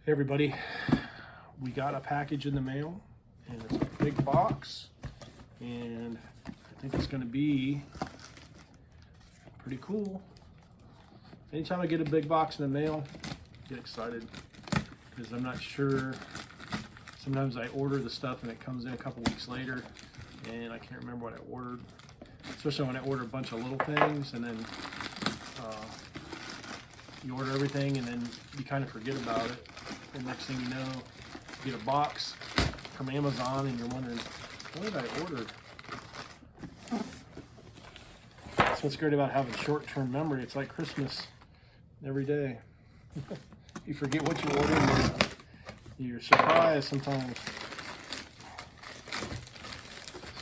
Hey everybody, we got a package in the mail and it's a big box and I think it's going to be pretty cool. Anytime I get a big box in the mail, I get excited because I'm not sure. Sometimes I order the stuff and it comes in a couple weeks later and I can't remember what I ordered, especially when I order a bunch of little things and then you order everything and then you kind of forget about it. And next thing you know, you get a box from Amazon and you're wondering, what did I order? That's what's great about having short-term memory. It's like Christmas every day. You forget what you ordered and you're surprised sometimes.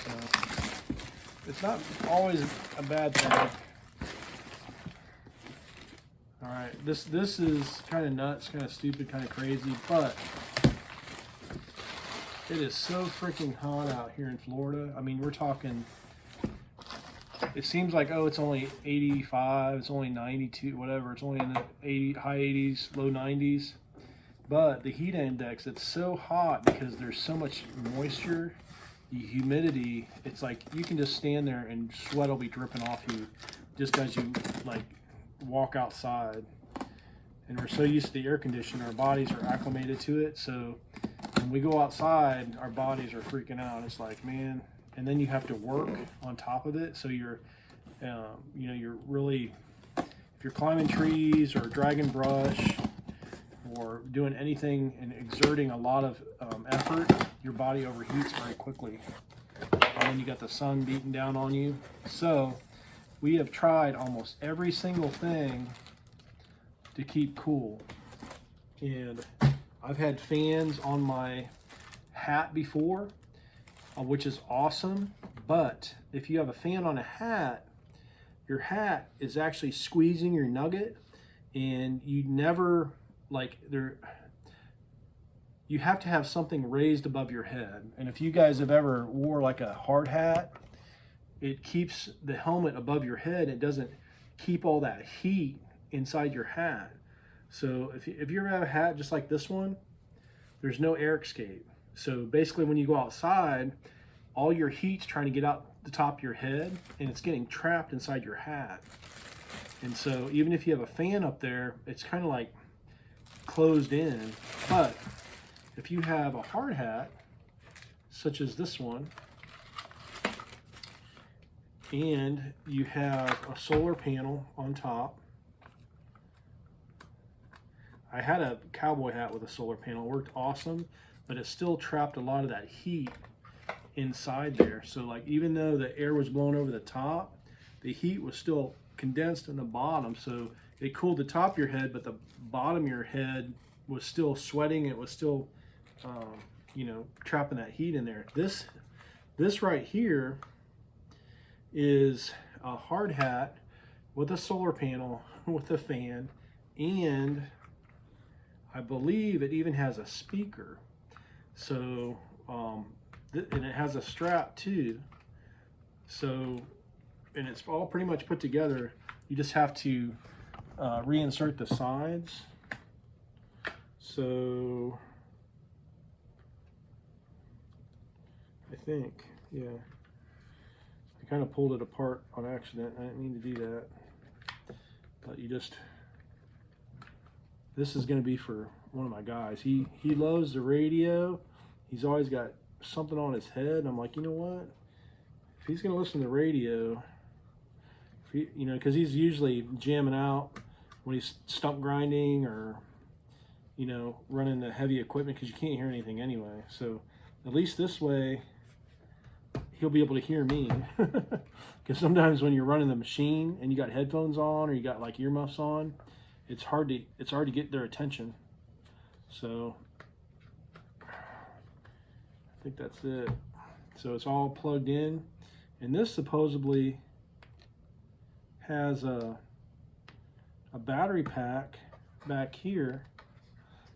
So it's not always a bad thing. All right, this is kind of nuts, kind of stupid, kind of crazy, but it is so freaking hot out here in Florida. I mean, we're talking, it seems like, oh, it's only 85, it's only 92, whatever. It's only in the high 80s, low 90s. But the heat index, it's so hot because there's so much moisture, the humidity. It's like you can just stand there and sweat will be dripping off you just as you like walk outside. And we're so used to the air conditioner, our bodies are acclimated to it. So when we go outside, our bodies are freaking out. It's like, man, and then you have to work on top of it. So you're, you know, you're really, if you're climbing trees or dragging brush or doing anything and exerting a lot of effort, your body overheats very quickly. And then you got the sun beating down on you. So we have tried almost every single thing to keep cool. And I've had fans on my hat before, which is awesome. But if you have a fan on a hat, your hat is actually squeezing your nugget, and you never, like, you have to have something raised above your head. And if you guys have ever wore like a hard hat, it keeps the helmet above your head. It doesn't keep all that heat inside your hat. So if you ever have a hat just like this one, there's no air escape. So basically when you go outside, all your heat's trying to get out the top of your head and it's getting trapped inside your hat. And so even if you have a fan up there, it's kind of like closed in. But if you have a hard hat, such as this one, and you have a solar panel on top. I had a cowboy hat with a solar panel. It worked awesome, but it still trapped a lot of that heat inside there. So like even though the air was blowing over the top, the heat was still condensed in the bottom. So it cooled the top of your head, but the bottom of your head was still sweating. It was still, you know, trapping that heat in there. This right here is a hard hat with a solar panel with a fan, and I believe it even has a speaker. So and it has a strap too. So, and it's all pretty much put together. You just have to reinsert the sides. So I think, yeah, I kind of pulled it apart on accident. I didn't mean to do that. But you just, this is going to be for one of my guys. He loves the radio. He's always got something on his head. And I'm like, you know what? If he's going to listen to the radio, if he, you know, because he's usually jamming out when he's stump grinding or, you know, running the heavy equipment because you can't hear anything anyway. So at least this way, he'll be able to hear me. Because sometimes when you're running the machine and you got headphones on or you got like earmuffs on, it's hard to get their attention. So I think that's it. So it's all plugged in, and this supposedly has a battery pack back here.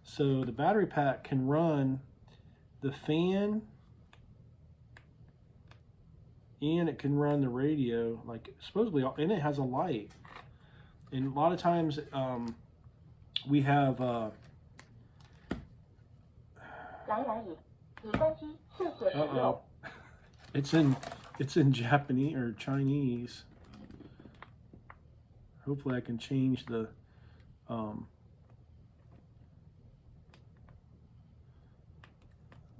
So the battery pack can run the fan and it can run the radio, like supposedly, and it has a light. And a lot of times we have Uh-oh. It's in Japanese or Chinese. Hopefully I can change the I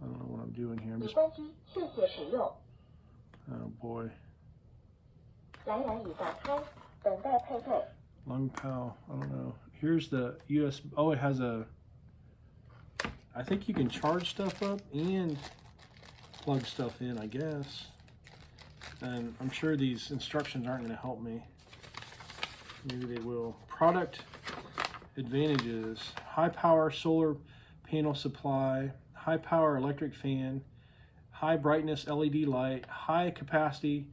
don't know what I'm doing here. I'm just, oh boy. Lung Pao, I don't know. Here's the US, oh, it has a, I think you can charge stuff up and plug stuff in, I guess. And I'm sure these instructions aren't going to help me. Maybe they will. Product advantages: high power solar panel supply, high power electric fan, high brightness LED light, high capacity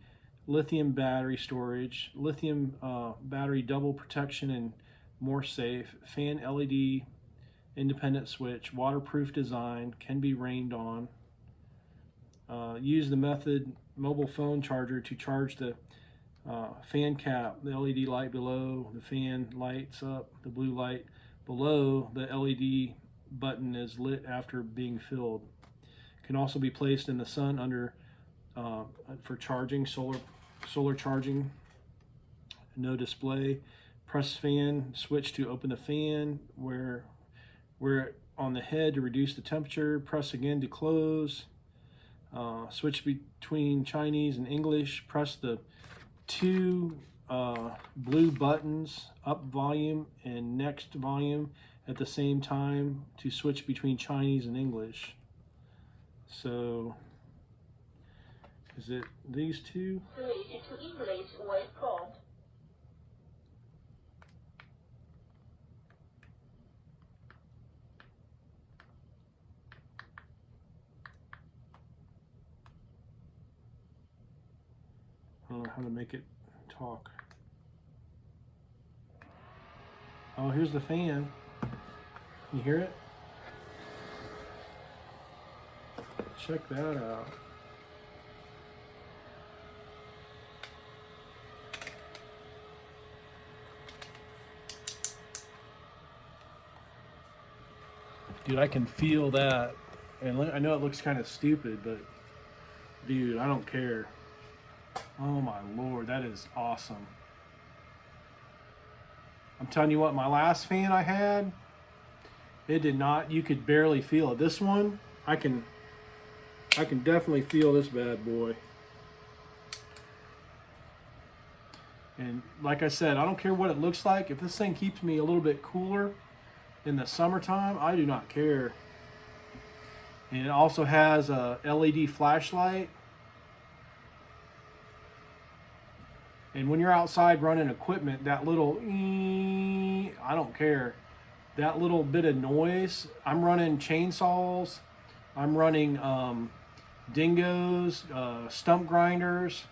lithium battery storage, lithium battery double protection and more safe, fan LED independent switch, waterproof design, can be rained on. Use the method mobile phone charger to charge the fan cap. The LED light below the fan lights up. The blue light below the LED button is lit after being filled. Can also be placed in the sun under for charging, solar charging. No display. Press fan switch to open the fan. Where on the head to reduce the temperature. Press again to close. Switch between Chinese and English. Press the two blue buttons, up volume and next volume, at the same time to switch between Chinese and English. So, is it these two? Switch to English when prompt. I don't know how to make it talk. Oh, here's the fan. You hear it? Check that out. Dude, I can feel that. And I know it looks kind of stupid, but dude, I don't care. Oh my Lord, that is awesome. I'm telling you what, my last fan I had, it did not, you could barely feel it. This one, I can definitely feel this bad boy. And like I said, I don't care what it looks like. If this thing keeps me a little bit cooler in the summertime, I do not care. And it also has a LED flashlight. And when you're outside running equipment, that little, I don't care. That little bit of noise, I'm running chainsaws, I'm running dingoes, stump grinders.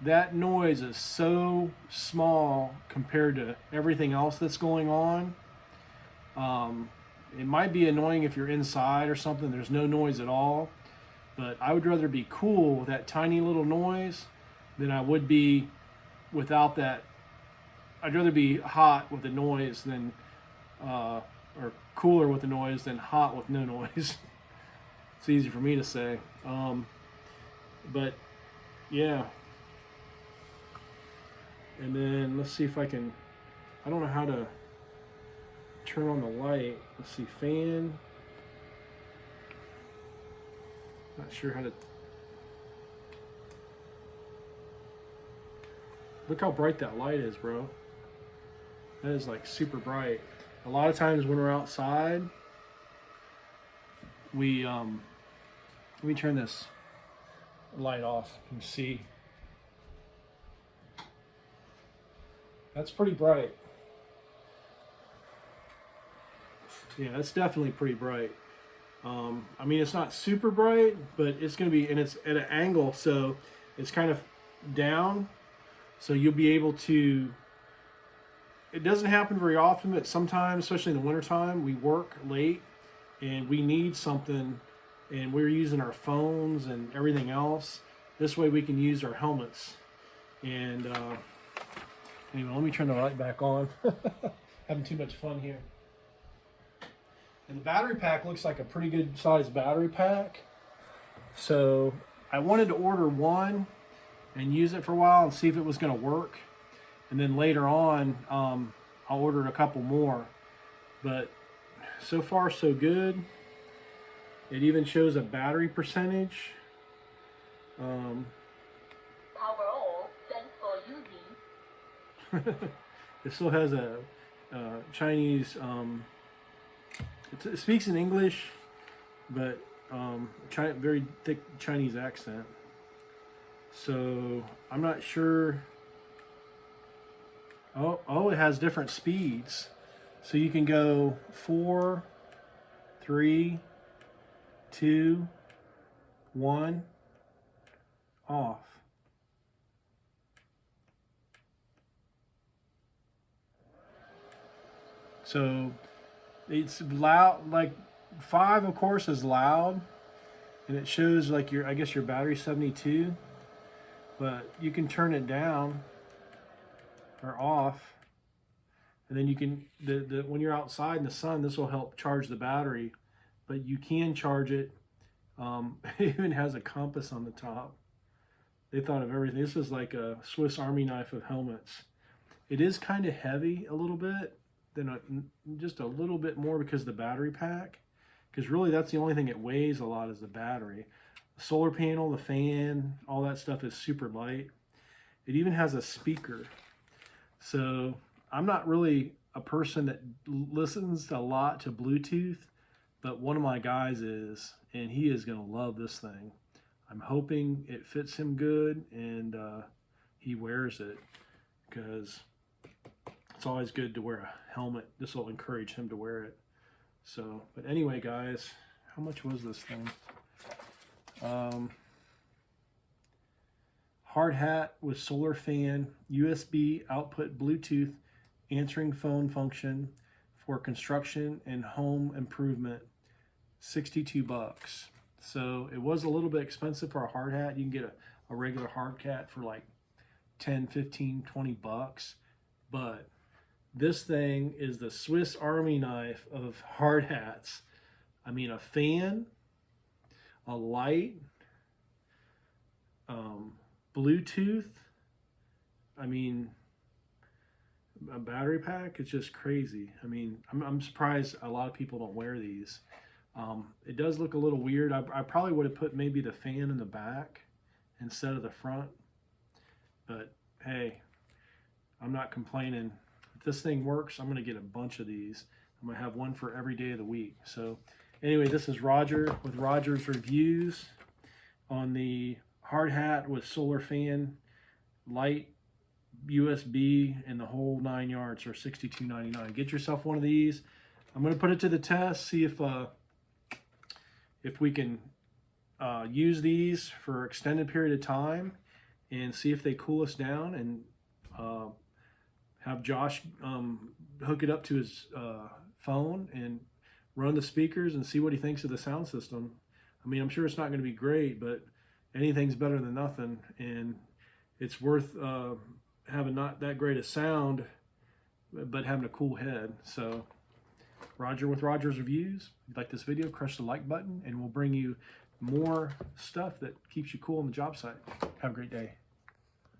That noise is so small compared to everything else that's going on. It might be annoying if you're inside or something, there's no noise at all. But I would rather be cool with that tiny little noise than I would be without that. I'd rather be hot with the noise than or cooler with the noise than hot with no noise. It's easy for me to say, but yeah. And then let's see if I can, I don't know how to turn on the light. Let's see, fan, not sure how to. Look how bright that light is, bro. That is like super bright. A lot of times when we're outside, we let me turn this light off. You can see. That's pretty bright. Yeah, that's definitely pretty bright. I mean, it's not super bright, but it's gonna be, and it's at an angle, so it's kind of down. So you'll be able to, it doesn't happen very often, but sometimes, especially in the wintertime, we work late and we need something and we're using our phones and everything else. This way we can use our helmets. And anyway, let me turn the light back on. Having too much fun here. And the battery pack looks like a pretty good sized battery pack. So I wanted to order one and use it for a while and see if it was going to work. And then later on, I ordered a couple more. But so far, so good. It even shows a battery percentage. Power all, thanks for using. It still has a Chinese, it speaks in English, but very thick Chinese accent. So I'm not sure. Oh, it has different speeds. So you can go 4, 3, 2, 1, off. So it's loud, like 5 of course is loud, and it shows like I guess your battery's 72, but you can turn it down or off, and then you can, when you're outside in the sun, this will help charge the battery, but you can charge it. It even has a compass on the top. They thought of everything. This is like a Swiss Army knife of helmets. It is kind of heavy a little bit, just a little bit more because of the battery pack, because really that's the only thing it weighs a lot is the battery. The solar panel, the fan, all that stuff is super light. It even has a speaker. So I'm not really a person that listens a lot to Bluetooth, but one of my guys is, and he is going to love this thing. I'm hoping it fits him good and he wears it, because it's always good to wear a helmet. This will encourage him to wear it. So, but anyway, guys, how much was this thing? Hard hat with solar fan, USB output, Bluetooth, answering phone function for construction and home improvement, 62 bucks. So it was a little bit expensive for a hard hat. You can get a regular hard hat for like 10, 15, 20 bucks. But this thing is the Swiss Army knife of hard hats. I mean, a fan, a light, Bluetooth, I mean, a battery pack. It's just crazy. I mean, I'm surprised a lot of people don't wear these. It does look a little weird. I probably would have put maybe the fan in the back instead of the front. But hey, I'm not complaining. If this thing works, I'm going to get a bunch of these. I'm going to have one for every day of the week. So anyway, this is Roger with Roger's Reviews on the hard hat with solar fan, light, USB, and the whole 9 yards, or $62.99. Get yourself one of these. I'm going to put it to the test, see if we can use these for an extended period of time and see if they cool us down, and have Josh hook it up to his phone and run the speakers and see what he thinks of the sound system. I mean, I'm sure it's not going to be great, but anything's better than nothing, and it's worth having not that great a sound, but having a cool head. So Roger with Roger's Reviews. If you like this video, crush the like button, and we'll bring you more stuff that keeps you cool on the job site. Have a great day.